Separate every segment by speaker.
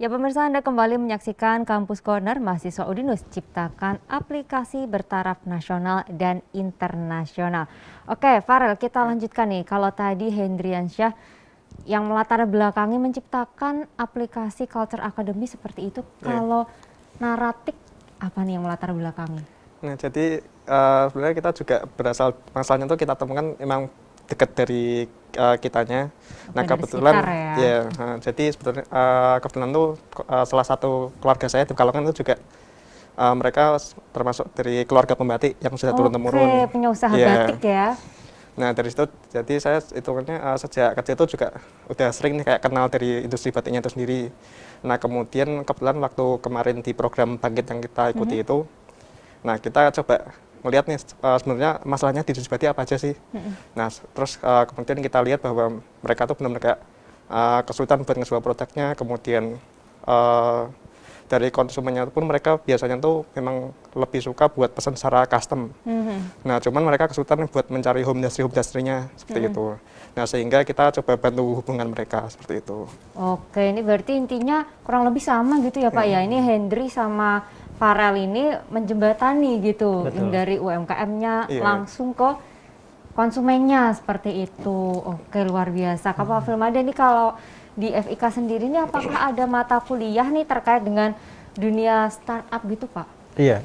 Speaker 1: Ya pemirsa, Anda kembali menyaksikan Kampus Corner, mahasiswa Udinus ciptakan aplikasi bertaraf nasional dan internasional. Oke, Farel, kita lanjutkan nih. Kalau tadi Hendriansyah yang melatar belakangi menciptakan aplikasi Culture Academy seperti itu, kalau Naratik apa nih yang melatar belakangi?
Speaker 2: Nah, jadi sebenarnya kita juga berasal, masalahnya tuh kita temukan memang dekat dari kitanya.
Speaker 1: Oke,
Speaker 2: Nah,
Speaker 1: dari
Speaker 2: kebetulan
Speaker 1: sekitar ya.
Speaker 2: jadi sebetulnya kebetulan tuh salah satu keluarga saya di Pekalongan itu juga mereka termasuk dari keluarga pembatik yang sudah turun-temurun.
Speaker 1: Oke, punya usaha
Speaker 2: Iya.
Speaker 1: batik ya.
Speaker 2: Nah, dari situ jadi saya hitungannya sejak kecil itu juga udah sering nih kayak kenal dari industri batiknya itu sendiri. Nah, kemudian kebetulan waktu kemarin di program Bangkit yang kita ikuti itu, nah kita coba melihat nih sebenarnya masalahnya di industri batik apa aja sih. Nah, terus kemudian kita lihat bahwa mereka tuh benar-benar kayak kesulitan buat ngejual produknya, kemudian dari konsumennya pun mereka biasanya tuh memang lebih suka buat pesan secara custom. Nah, cuman mereka kesulitan buat mencari home industry-nya seperti itu. Nah, sehingga kita coba bantu hubungan mereka seperti itu.
Speaker 1: Oke, ini berarti intinya kurang lebih sama gitu ya Pak ya. Ini Hendri sama Farel ini menjembatani gitu
Speaker 3: Betul.
Speaker 1: dari UMKM-nya
Speaker 2: Iya.
Speaker 1: langsung ke konsumennya seperti itu. Oke, luar biasa. Kak Filmada ini kalau di FIK sendiri ini apakah ada mata kuliah nih terkait dengan dunia startup gitu Pak?
Speaker 3: Iya,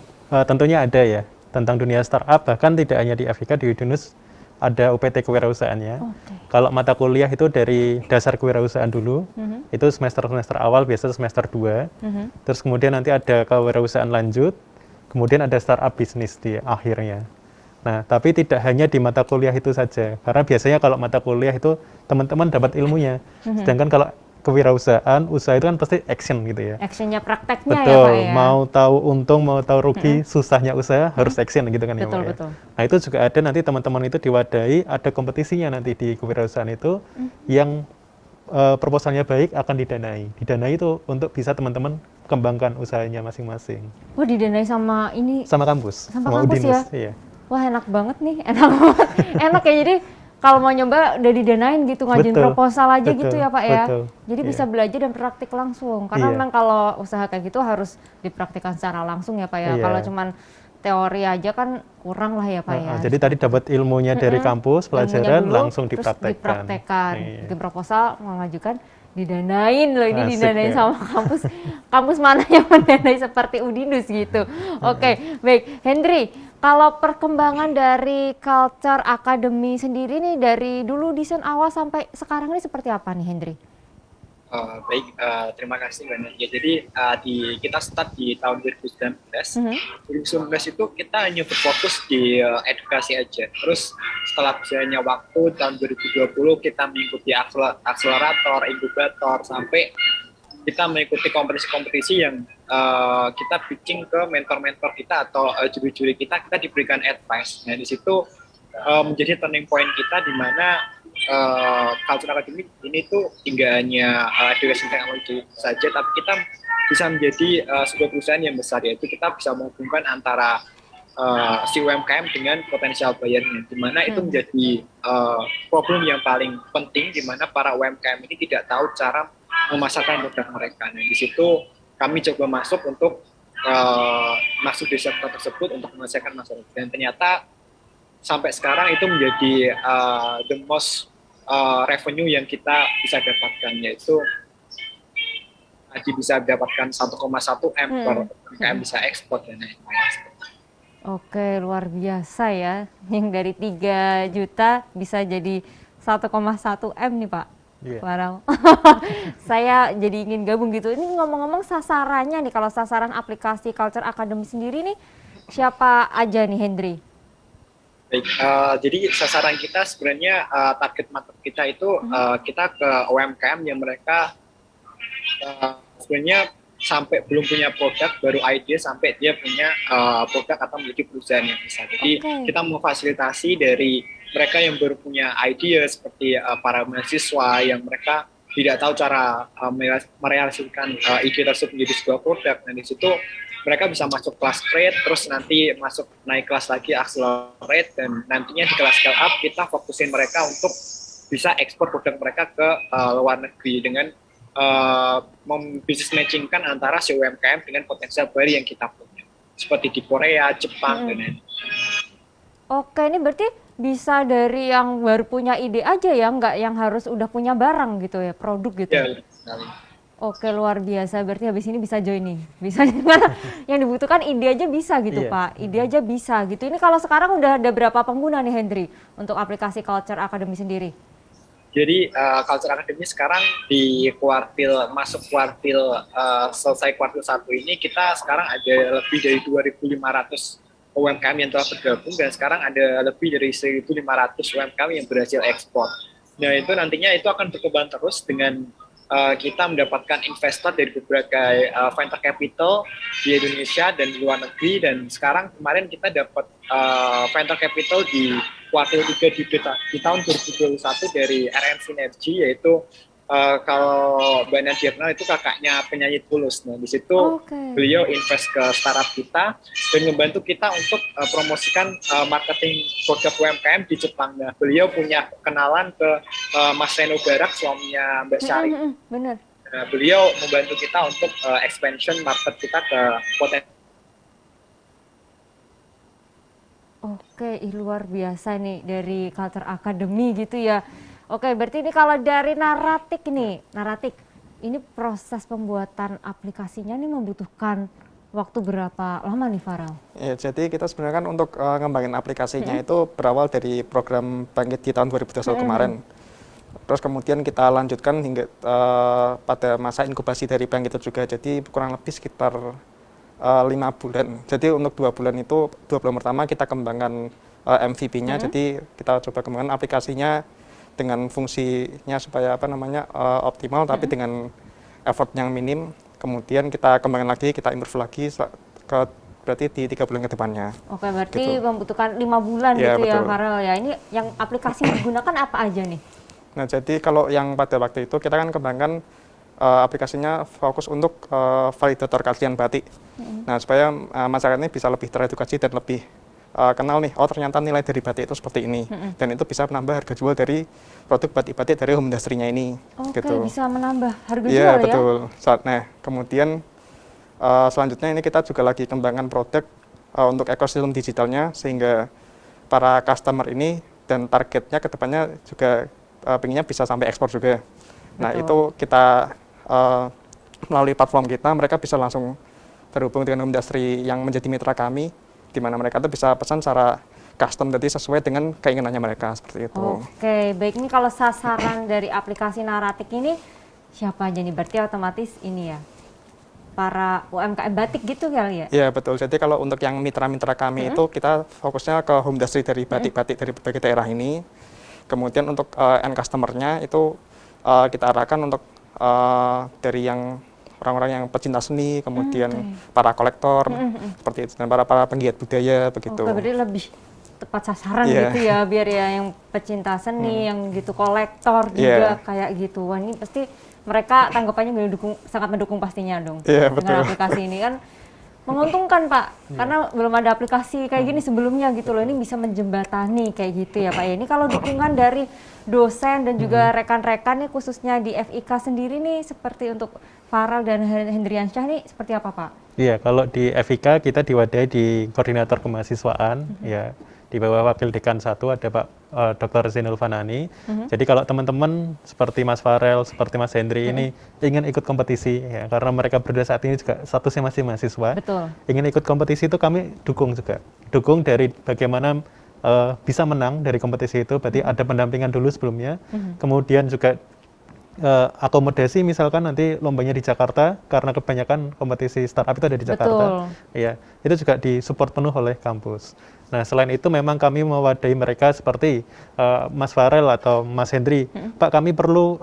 Speaker 3: tentunya ada ya tentang dunia startup, bahkan tidak hanya di Afrika, di Udinus ada UPT kewirausahaannya.
Speaker 1: Oke.
Speaker 3: Kalau mata kuliah itu dari dasar kewirausahaan dulu, itu semester-semester awal biasa semester 2, terus kemudian nanti ada kewirausahaan lanjut, kemudian ada startup bisnis di akhirnya. Nah, tapi tidak hanya di mata kuliah itu saja, karena biasanya kalau mata kuliah itu teman-teman dapat ilmunya, sedangkan kalau kewirausahaan, usaha itu kan pasti action gitu ya.
Speaker 1: Actionnya prakteknya ya Pak
Speaker 3: Betul,
Speaker 1: ya?
Speaker 3: mau tahu untung, mau tahu rugi, susahnya usaha harus action gitu kan ya,
Speaker 1: Betul,
Speaker 3: Mbak ya.
Speaker 1: betul.
Speaker 3: Nah, itu juga ada nanti teman-teman itu diwadahi, ada kompetisinya nanti di kewirausahaan itu yang proposalnya baik akan didanai. Didanai itu untuk bisa teman-teman kembangkan usahanya masing-masing.
Speaker 1: Wah, didanai sama ini
Speaker 3: Sama kampus,
Speaker 1: sama
Speaker 3: sama
Speaker 1: kampus ya?
Speaker 3: Udinus, iya.
Speaker 1: Wah, enak banget nih, enak banget. Enak ya, jadi kalau mau nyoba udah didanain gitu, ngajuin
Speaker 3: Betul,
Speaker 1: proposal aja gitu
Speaker 3: betul,
Speaker 1: ya Pak ya.
Speaker 3: betul,
Speaker 1: Jadi bisa
Speaker 3: iya.
Speaker 1: belajar dan praktik langsung. Karena
Speaker 3: Iya.
Speaker 1: memang kalau usaha kayak gitu harus dipraktikkan secara langsung ya Pak ya.
Speaker 3: Iya.
Speaker 1: Kalau cuman teori aja kan kurang lah ya Pak ya.
Speaker 3: Jadi tadi dapat ilmunya dari kampus,
Speaker 1: Ilmunya
Speaker 3: pelajaran,
Speaker 1: dulu,
Speaker 3: langsung
Speaker 1: terus
Speaker 3: dipraktekkan.
Speaker 1: dipraktekkan.
Speaker 3: Iya.
Speaker 1: Bikin proposal, mengajukan, didanain loh, ini
Speaker 3: Asik
Speaker 1: didanain
Speaker 3: ya.
Speaker 1: sama kampus. Kampus mana yang mendanai seperti Udinus gitu. Oke, baik. Hendri, kalau perkembangan dari Culture Academy sendiri nih dari dulu desain awal sampai sekarang ini seperti apa nih Hendri?
Speaker 4: Baik, terima kasih banyak. Ya, jadi kita start di tahun 2019. 2019 itu kita hanya berfokus di edukasi aja. Terus setelah berjalannya waktu tahun 2020 kita mengikuti akselerator, inkubator, sampai kita mengikuti kompetisi-kompetisi yang kita pitching ke mentor-mentor kita atau juri-juri kita diberikan advice. Nah, di situ menjadi turning point kita di mana Culture Academy ini tuh tidak hanya education teknologi saja, tapi kita bisa menjadi sebuah perusahaan yang besar, yaitu kita bisa menghubungkan antara si UMKM dengan potensial bayarnya, di mana itu menjadi problem yang paling penting, di mana para UMKM ini tidak tahu cara memasarkan produk mereka. Nah, di situ kami coba masuk untuk masuk di sektor tersebut untuk menyelesaikan masalah, dan ternyata sampai sekarang itu menjadi the most revenue yang kita bisa dapatkan, yaitu bisa dapatkan 1,1 M per UMKM, bisa ekspor dan lain-lain.
Speaker 1: Oke, luar biasa ya. Yang dari 3 juta bisa jadi 1,1 M nih Pak.
Speaker 3: Iya.
Speaker 1: Wow. Saya jadi ingin gabung gitu. Ini ngomong-ngomong sasarannya nih, kalau sasaran aplikasi Culture Academy sendiri nih, siapa aja nih Hendri?
Speaker 4: Baik, jadi sasaran kita sebenarnya target market kita itu kita ke UMKM yang mereka sebenarnya sampai belum punya produk, baru ide sampai dia punya produk atau memiliki perusahaan yang besar. Jadi kita memfasilitasi dari mereka yang baru punya ide, seperti para mahasiswa yang mereka tidak tahu cara merealisasikan ide tersebut menjadi sebuah produk. Nah, di situ mereka bisa masuk kelas trade, terus nanti masuk naik kelas lagi accelerate, dan nantinya di kelas scale up kita fokusin mereka untuk bisa ekspor produk mereka ke luar negeri dengan business matchingkan antara si UMKM dengan potensial buyer yang kita punya. Seperti di Korea, Jepang, dan lain-lain.
Speaker 1: Oke, ini berarti bisa dari yang baru punya ide aja ya, nggak yang harus udah punya barang gitu ya, produk gitu.
Speaker 4: Ya, betul sekali.
Speaker 1: Oke, luar biasa. Berarti habis ini bisa join nih. Bisa karena yang dibutuhkan ide aja bisa gitu,
Speaker 3: Iya.
Speaker 1: Pak. Ide aja bisa gitu. Ini kalau sekarang udah ada berapa pengguna nih, Hendri, untuk aplikasi Culture Academy sendiri?
Speaker 4: Jadi Culture Academy sekarang di masuk selesai kuartil 1 ini kita sekarang ada lebih dari 2.500 UMKM yang telah bergabung dan sekarang ada lebih dari 1.500 UMKM yang berhasil ekspor. Nah itu nantinya itu akan berkembang terus dengan kita mendapatkan investor dari berbagai venture capital di Indonesia dan di luar negeri, dan sekarang kemarin kita dapat venture capital di kuartil 3 di tahun 2021 dari RM Synergy, yaitu kalau Mbak Nadirna itu kakaknya penyanyi Tulus. Nah di situ beliau invest ke startup kita dan membantu kita untuk promosikan marketing produk UMKM di Jepang. Nah beliau punya kenalan ke Mas Reno Barak, suaminya Mbak Syari.
Speaker 1: Bener.
Speaker 4: Nah, beliau membantu kita untuk expansion market kita ke potensi.
Speaker 1: Oke, luar biasa nih dari Culture Academy gitu ya. Oke, berarti ini kalau dari Naratik ini proses pembuatan aplikasinya nih membutuhkan waktu berapa lama nih, Farel?
Speaker 2: Ya, jadi kita sebenarnya kan untuk ngembangin aplikasinya itu berawal dari program Bangkit di tahun 2021 kemarin. Terus kemudian kita lanjutkan hingga pada masa inkubasi dari Bangkit itu juga, jadi kurang lebih sekitar 5 bulan. Jadi untuk 2 bulan itu, 2 bulan pertama kita kembangkan MVP-nya, jadi kita coba kembangkan aplikasinya dengan fungsinya supaya optimal, tapi dengan effort yang minim. Kemudian kita kembangkan lagi, kita improve lagi berarti di 3 bulan ke depannya.
Speaker 1: Oke, berarti
Speaker 2: gitu.
Speaker 1: Membutuhkan 5 bulan
Speaker 2: Ya,
Speaker 1: gitu ya,
Speaker 2: betul.
Speaker 1: Farel ya. Ini yang aplikasi yang digunakan apa aja nih?
Speaker 2: Nah, jadi kalau yang pada waktu itu kita kan kembangkan aplikasinya fokus untuk validator keaslian batik. Nah, supaya masyarakat ini bisa lebih teredukasi dan lebih kenal nih, oh ternyata nilai dari batik itu seperti ini. Dan itu bisa menambah harga jual dari produk batik-batik dari home industry-nya ini.
Speaker 1: Oke,
Speaker 2: gitu.
Speaker 1: bisa menambah harga
Speaker 2: Iya,
Speaker 1: jual ya?
Speaker 2: betul. Nah, kemudian selanjutnya ini kita juga lagi kembangkan produk untuk ekosistem digitalnya, sehingga para customer ini dan targetnya ke depannya juga pengennya bisa sampai ekspor juga. Nah, itu kita melalui platform kita, mereka bisa langsung terhubung dengan industri yang menjadi mitra kami, di mana mereka tuh bisa pesan secara custom, jadi sesuai dengan keinginannya mereka, seperti itu.
Speaker 1: Oke, baik. Ini kalau sasaran dari aplikasi Naratik ini siapa aja nih? Berarti otomatis ini ya, para UMKM batik gitu kali ya?
Speaker 2: Iya, betul. Jadi kalau untuk yang mitra-mitra kami itu kita fokusnya ke home industry dari batik-batik dari berbagai daerah ini. Kemudian untuk end customer-nya itu kita arahkan untuk dari yang orang-orang yang pecinta seni, kemudian para kolektor, seperti itu, dan para penggiat budaya, begitu.
Speaker 1: Oke, berarti lebih tepat sasaran
Speaker 2: Iya.
Speaker 1: gitu ya, biar ya yang pecinta seni, yang gitu kolektor juga kayak gitu. Wah, ini pasti mereka tanggapannya sangat mendukung pastinya dong.
Speaker 2: Iya,
Speaker 1: dengan
Speaker 2: betul.
Speaker 1: aplikasi ini kan menguntungkan, Pak, karena belum ada aplikasi kayak gini sebelumnya gitu loh. Ini bisa menjembatani kayak gitu ya, Pak. Ini kalau dukungan dari dosen dan juga rekan-rekan nih, khususnya di FIK sendiri nih, seperti untuk Farel dan Hendriansyah nih seperti apa, Pak?
Speaker 3: Iya, kalau di FIK kita diwadahi di koordinator kemahasiswaan, ya di bawah wakil dekan 1 ada Pak Dr. Zainul Fanani. Jadi kalau teman-teman seperti Mas Farel, seperti Mas Hendri ini ingin ikut kompetisi, ya, karena mereka berdua saat ini juga statusnya masih mahasiswa,
Speaker 1: Betul.
Speaker 3: ingin ikut kompetisi itu kami dukung juga. Dukung dari bagaimana bisa menang dari kompetisi itu, berarti ada pendampingan dulu sebelumnya, kemudian juga akomodasi misalkan nanti lombanya di Jakarta, karena kebanyakan kompetisi startup itu ada di Jakarta. Ya, itu juga disupport penuh oleh kampus. Nah, selain itu memang kami mewadahi mereka seperti Mas Farel atau Mas Hendri, Pak kami perlu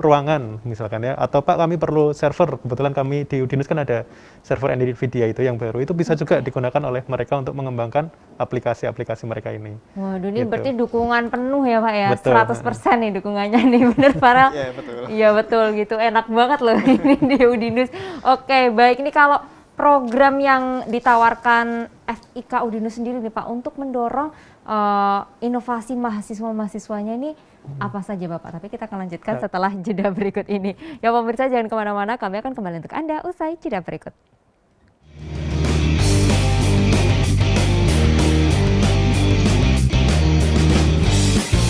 Speaker 3: ruangan misalkan ya, atau Pak kami perlu server. Kebetulan kami di Udinus kan ada server NVIDIA itu yang baru, itu bisa juga digunakan oleh mereka untuk mengembangkan aplikasi-aplikasi mereka ini.
Speaker 1: Waduh, ini
Speaker 3: Gitu.
Speaker 1: berarti dukungan penuh ya, Pak ya.
Speaker 3: Betul.
Speaker 1: 100% nih dukungannya nih, bener Farel?
Speaker 2: Iya, betul.
Speaker 1: Iya, betul gitu. Enak banget loh ini di Udinus. Oke, baik. Ini kalau program yang ditawarkan FIK Udinus sendiri nih Pak untuk mendorong inovasi mahasiswa-mahasiswanya ini apa saja Bapak? Tapi kita akan lanjutkan setelah jeda berikut ini. Ya pemirsa jangan kemana-mana, kami akan kembali untuk Anda usai jeda berikut.